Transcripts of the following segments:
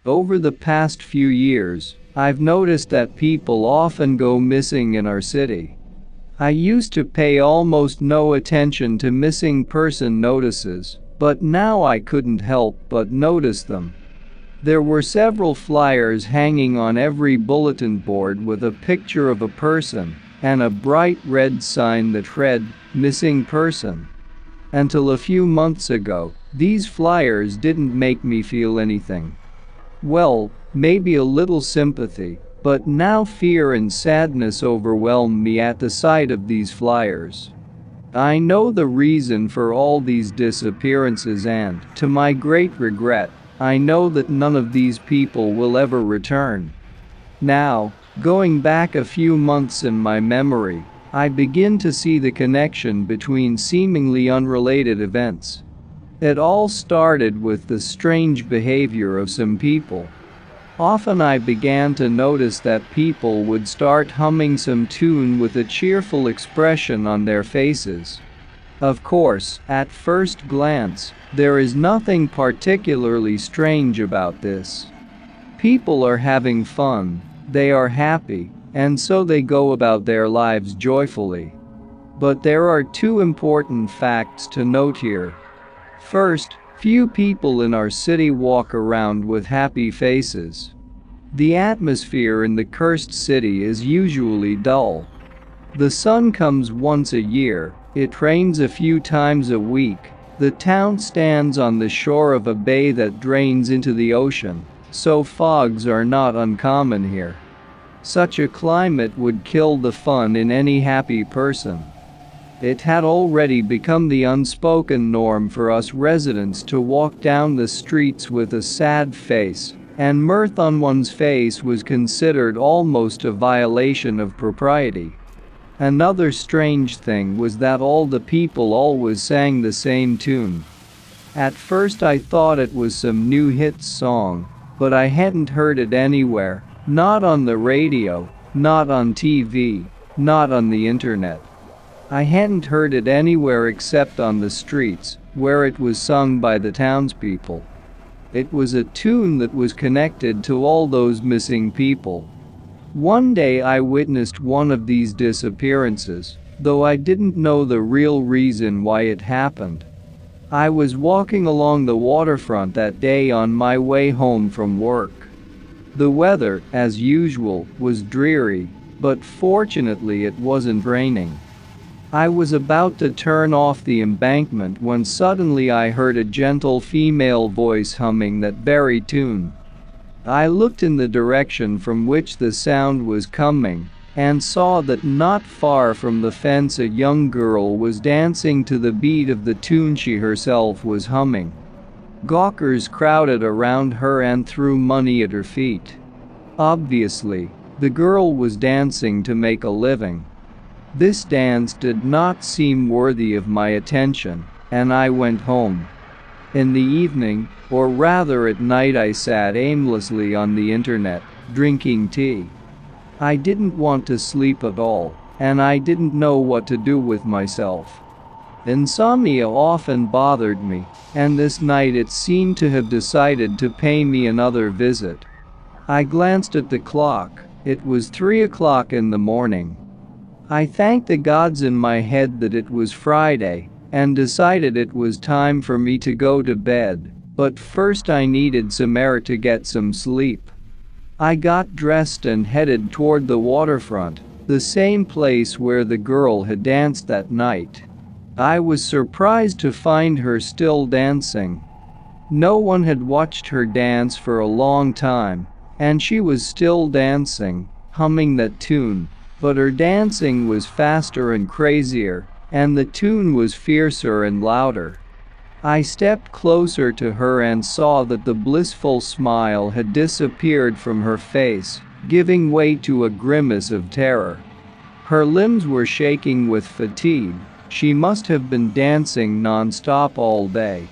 Over the past few years, I've noticed that people often go missing in our city. I used to pay almost no attention to missing person notices, but now I couldn't help but notice them. There were several flyers hanging on every bulletin board with a picture of a person and a bright red sign that read, "Missing Person." Until a few months ago, these flyers didn't make me feel anything. Well, maybe a little sympathy, but now fear and sadness overwhelm me at the sight of these flyers. I know the reason for all these disappearances and, to my great regret, I know that none of these people will ever return. Now, going back a few months in my memory, I begin to see the connection between seemingly unrelated events. It all started with the strange behavior of some people. Often I began to notice that people would start humming some tune with a cheerful expression on their faces. Of course, at first glance, there is nothing particularly strange about this. People are having fun, they are happy, and so they go about their lives joyfully. But there are two important facts to note here. First, few people in our city walk around with happy faces. The atmosphere in the cursed city is usually dull. The sun comes once a year, it rains a few times a week, the town stands on the shore of a bay that drains into the ocean, so fogs are not uncommon here. Such a climate would kill the fun in any happy person. It had already become the unspoken norm for us residents to walk down the streets with a sad face, and mirth on one's face was considered almost a violation of propriety. Another strange thing was that all the people always sang the same tune. At first I thought it was some new hit song, but I hadn't heard it anywhere, not on the radio, not on TV, not on the internet. I hadn't heard it anywhere except on the streets, where it was sung by the townspeople. It was a tune that was connected to all those missing people. One day I witnessed one of these disappearances, though I didn't know the real reason why it happened. I was walking along the waterfront that day on my way home from work. The weather, as usual, was dreary, but fortunately it wasn't raining. I was about to turn off the embankment when suddenly I heard a gentle female voice humming that very tune. I looked in the direction from which the sound was coming and saw that not far from the fence a young girl was dancing to the beat of the tune she herself was humming. Gawkers crowded around her and threw money at her feet. Obviously, the girl was dancing to make a living. This dance did not seem worthy of my attention, and I went home. In the evening, or rather at night, I sat aimlessly on the internet, drinking tea. I didn't want to sleep at all, and I didn't know what to do with myself. Insomnia often bothered me, and this night it seemed to have decided to pay me another visit. I glanced at the clock, it was 3 o'clock in the morning. I thanked the gods in my head that it was Friday, and decided it was time for me to go to bed, but first I needed some air to get some sleep. I got dressed and headed toward the waterfront, the same place where the girl had danced that night. I was surprised to find her still dancing. No one had watched her dance for a long time, and she was still dancing, humming that tune. But her dancing was faster and crazier, and the tune was fiercer and louder. I stepped closer to her and saw that the blissful smile had disappeared from her face, giving way to a grimace of terror. Her limbs were shaking with fatigue. She must have been dancing non-stop all day.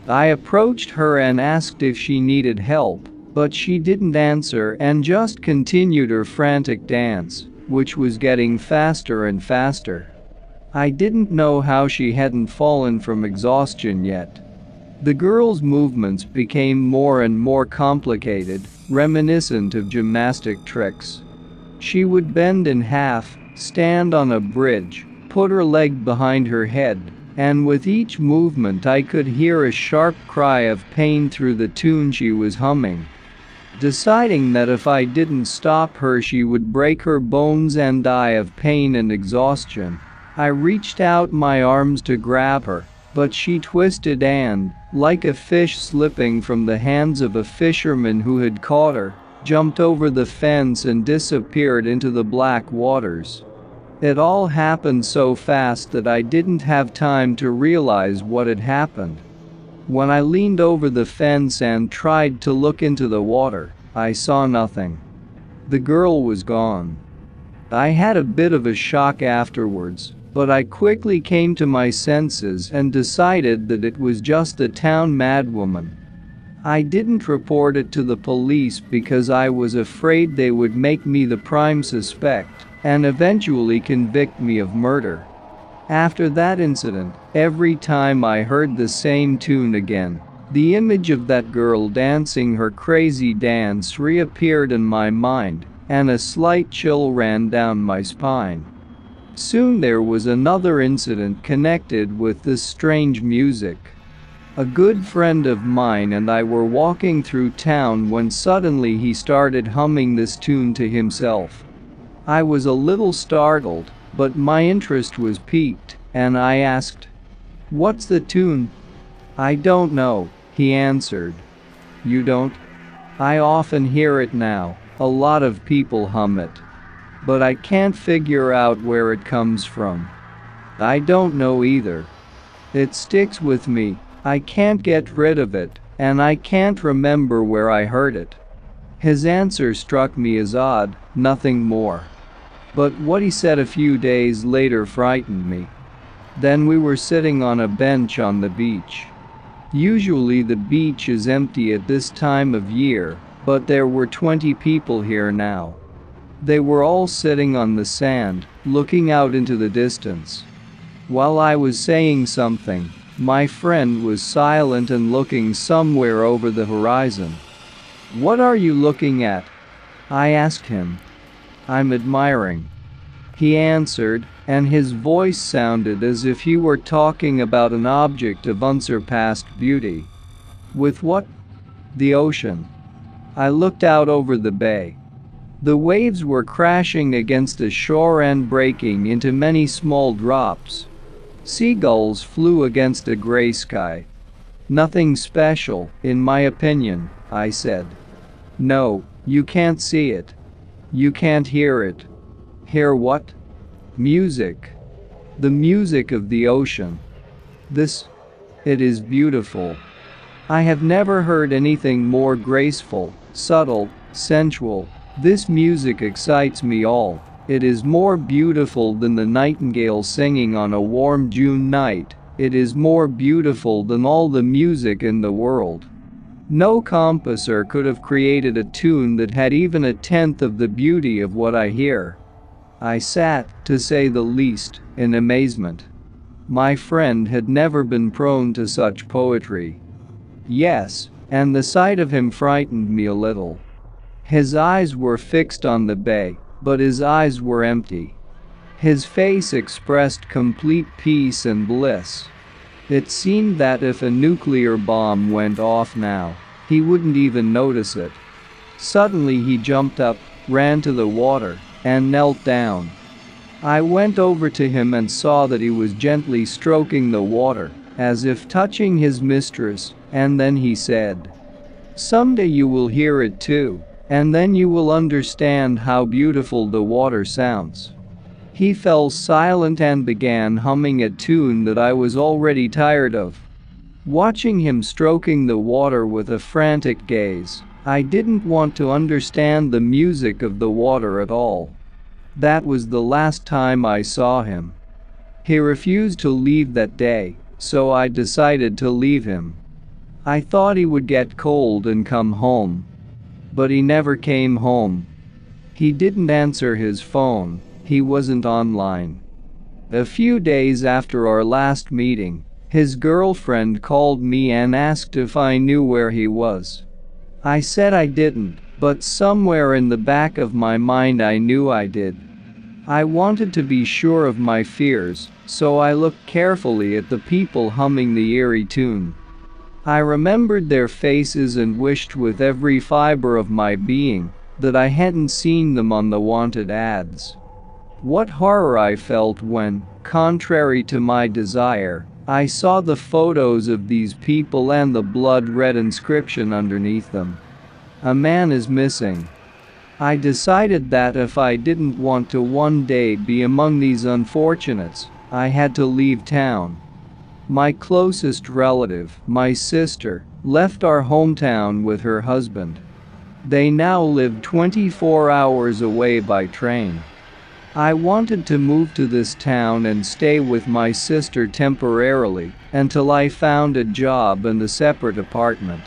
I approached her and asked if she needed help, but she didn't answer and just continued her frantic dance, which was getting faster and faster. I didn't know how she hadn't fallen from exhaustion yet. The girl's movements became more and more complicated, reminiscent of gymnastic tricks. She would bend in half, stand on a bridge, put her leg behind her head, and with each movement I could hear a sharp cry of pain through the tune she was humming. Deciding that if I didn't stop her she would break her bones and die of pain and exhaustion, I reached out my arms to grab her, but she twisted and, like a fish slipping from the hands of a fisherman who had caught her, jumped over the fence and disappeared into the black waters. It all happened so fast that I didn't have time to realize what had happened. When I leaned over the fence and tried to look into the water, I saw nothing. The girl was gone. I had a bit of a shock afterwards, but I quickly came to my senses and decided that it was just a town madwoman. I didn't report it to the police because I was afraid they would make me the prime suspect and eventually convict me of murder. After that incident, every time I heard the same tune again, the image of that girl dancing her crazy dance reappeared in my mind, and a slight chill ran down my spine. Soon there was another incident connected with this strange music. A good friend of mine and I were walking through town when suddenly he started humming this tune to himself. I was a little startled, but my interest was piqued, and I asked, "What's the tune?" "I don't know," he answered. "You don't?" "I often hear it now, a lot of people hum it. But I can't figure out where it comes from." "I don't know either. It sticks with me, I can't get rid of it, and I can't remember where I heard it." His answer struck me as odd, nothing more. But what he said a few days later frightened me. Then we were sitting on a bench on the beach. Usually the beach is empty at this time of year, but there were 20 people here now. They were all sitting on the sand, looking out into the distance. While I was saying something, my friend was silent and looking somewhere over the horizon. "What are you looking at?" I asked him. "I'm admiring," he answered, and his voice sounded as if he were talking about an object of unsurpassed beauty. "With what?" "The ocean." I looked out over the bay. The waves were crashing against the shore and breaking into many small drops. Seagulls flew against a gray sky. "Nothing special, in my opinion," I said. "No, you can't see it. You can't hear it." "Hear what?" "Music. The music of the ocean. It is beautiful. I have never heard anything more graceful, subtle, sensual. This music excites me all. It is more beautiful than the nightingale singing on a warm June night. It is more beautiful than all the music in the world. No composer could have created a tune that had even a tenth of the beauty of what I hear." I sat, to say the least, in amazement. My friend had never been prone to such poetry. Yes, and the sight of him frightened me a little. His eyes were fixed on the bay, but his eyes were empty. His face expressed complete peace and bliss. It seemed that if a nuclear bomb went off now, he wouldn't even notice it. Suddenly he jumped up, ran to the water, and knelt down. I went over to him and saw that he was gently stroking the water, as if touching his mistress, and then he said, "Someday you will hear it too, and then you will understand how beautiful the water sounds." He fell silent and began humming a tune that I was already tired of. Watching him stroking the water with a frantic gaze, I didn't want to understand the music of the water at all. That was the last time I saw him. He refused to leave that day, so I decided to leave him. I thought he would get cold and come home. But he never came home. He didn't answer his phone. He wasn't online. A few days after our last meeting, His girlfriend called me and asked if I knew where he was. I said I didn't, but somewhere in the back of my mind I knew I did. I wanted to be sure of my fears, so I looked carefully at the people humming the eerie tune. I remembered their faces and wished with every fiber of my being that I hadn't seen them on the wanted ads. What horror I felt when, contrary to my desire, I saw the photos of these people and the blood-red inscription underneath them. A man is missing. I decided that if I didn't want to one day be among these unfortunates, I had to leave town. My closest relative, my sister, left our hometown with her husband. They now live 24 hours away by train. I wanted to move to this town and stay with my sister temporarily until I found a job and a separate apartment.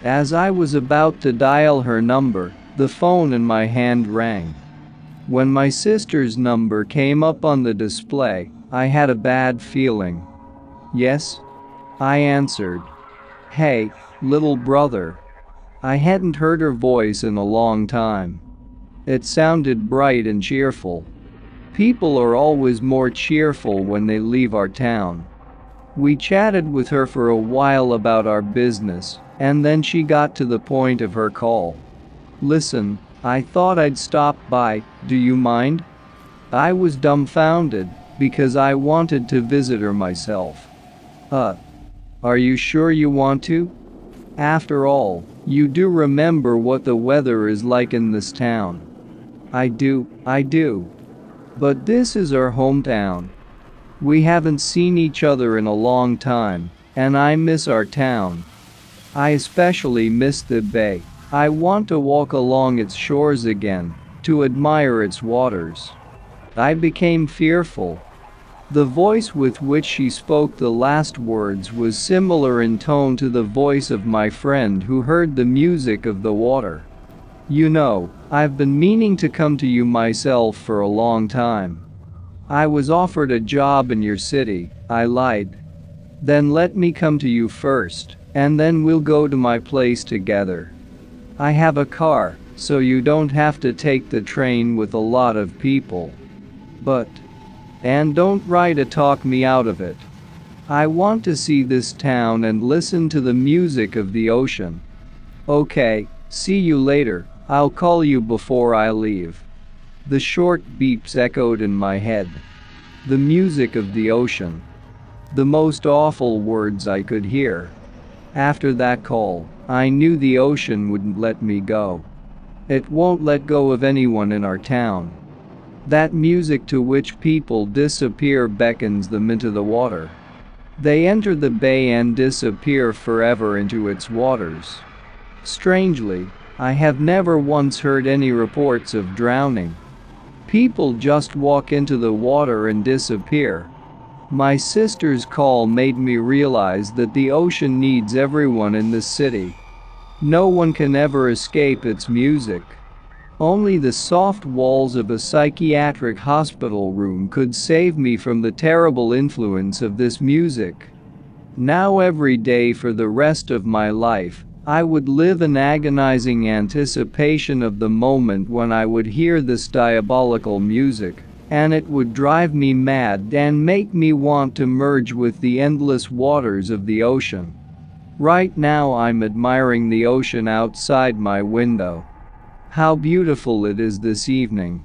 As I was about to dial her number, the phone in my hand rang. When my sister's number came up on the display, I had a bad feeling. "Yes?" I answered. "Hey, little brother." I hadn't heard her voice in a long time. It sounded bright and cheerful. People are always more cheerful when they leave our town. We chatted with her for a while about our business, and then she got to the point of her call. "Listen, I thought I'd stop by, do you mind?" I was dumbfounded because I wanted to visit her myself. Are you sure you want to? After all, you do remember what the weather is like in this town." I do. But this is our hometown. We haven't seen each other in a long time, and I miss our town. I especially miss the bay. I want to walk along its shores again, to admire its waters. I became fearful. The voice with which she spoke the last words was similar in tone to the voice of my friend who heard the music of the water. "You know, I've been meaning to come to you myself for a long time. I was offered a job in your city," I lied. "Then let me come to you first, and then we'll go to my place together. I have a car, so you don't have to take the train with a lot of people. And don't try to talk me out of it. I want to see this town and listen to the music of the ocean." "Okay, see you later, I'll call you before I leave." The short beeps echoed in my head. The music of the ocean. The most awful words I could hear. After that call, I knew the ocean wouldn't let me go. It won't let go of anyone in our town. That music to which people disappear beckons them into the water. They enter the bay and disappear forever into its waters. Strangely, I have never once heard any reports of drowning. People just walk into the water and disappear. My sister's call made me realize that the ocean needs everyone in this city. No one can ever escape its music. Only the soft walls of a psychiatric hospital room could save me from the terrible influence of this music. Now every day for the rest of my life, I would live in agonizing anticipation of the moment when I would hear this diabolical music, and it would drive me mad and make me want to merge with the endless waters of the ocean. Right now I'm admiring the ocean outside my window. How beautiful it is this evening.